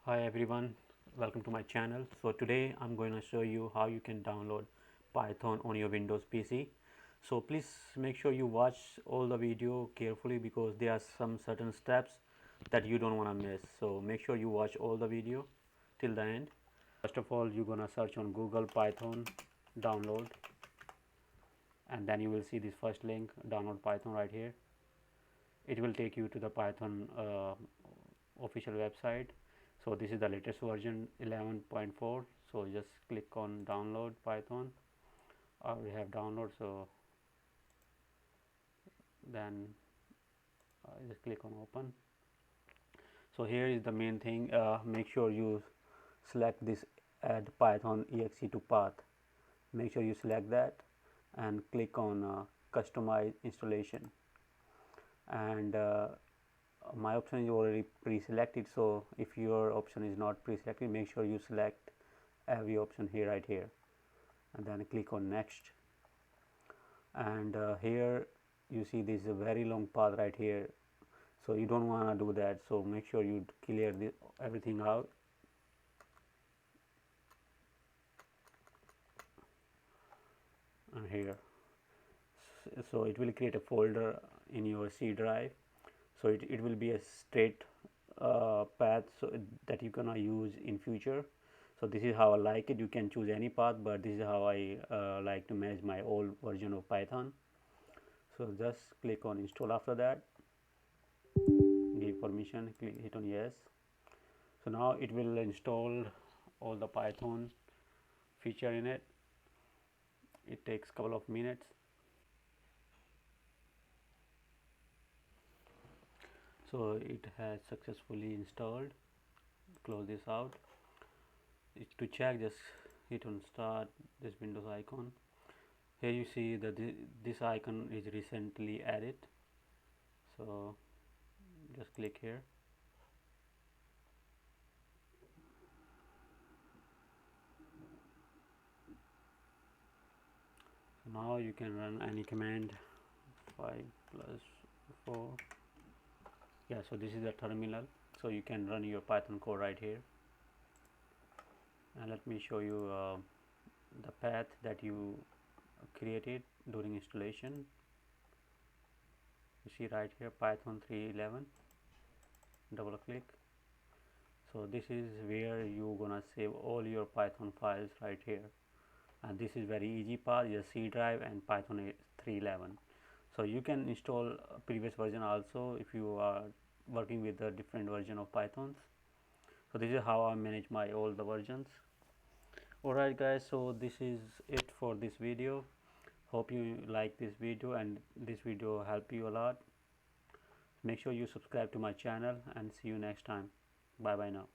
Hi everyone, welcome to my channel. So today I'm going to show you how you can download Python on your Windows PC. So please make sure you watch all the video carefully because there are some certain steps that you don't want to miss. So make sure you watch all the video till the end. First of all, you're going to search on Google Python download, and then you will see this first link, download Python, right here. It will take you to the Python official website. So this is the latest version 11.4. So just click on download Python. I already have download, so then just click on open. So here is the main thing. Make sure you select this add Python exe to path. Make sure you select that and click on customize installation. And my option is already pre-selected, so if your option is not pre-selected, make sure you select every option here, right here, and then click on next. And here you see this is a very long path right here, so you don't want to do that. So make sure you clear everything out. And here, so it will create a folder in your C drive. So it will be a straight path, so that you gonna use in future. So this is how I like it. You can choose any path, but this is how I like to manage my old version of Python. So just click on install. After that, give permission, hit on yes. So now it will install all the Python feature in it. It takes a couple of minutes. So it has successfully installed. Close this out. To check, just hit on start this Windows icon. Here you see that this icon is recently added, so just click here. So now you can run any command. 5 plus 4. Yeah, so this is the terminal, so you can run your Python code right here. And let me show you the path that you created during installation. You see right here, Python 3.11. Double click. So this is where you gonna save all your Python files right here. And this is very easy path, just C drive and Python 3.11. So you can install a previous version also if you are working with a different version of Pythons. So this is how I manage my all the versions. Alright guys, so this is it for this video. Hope you like this video and this video help you a lot. Make sure you subscribe to my channel and see you next time. Bye bye now.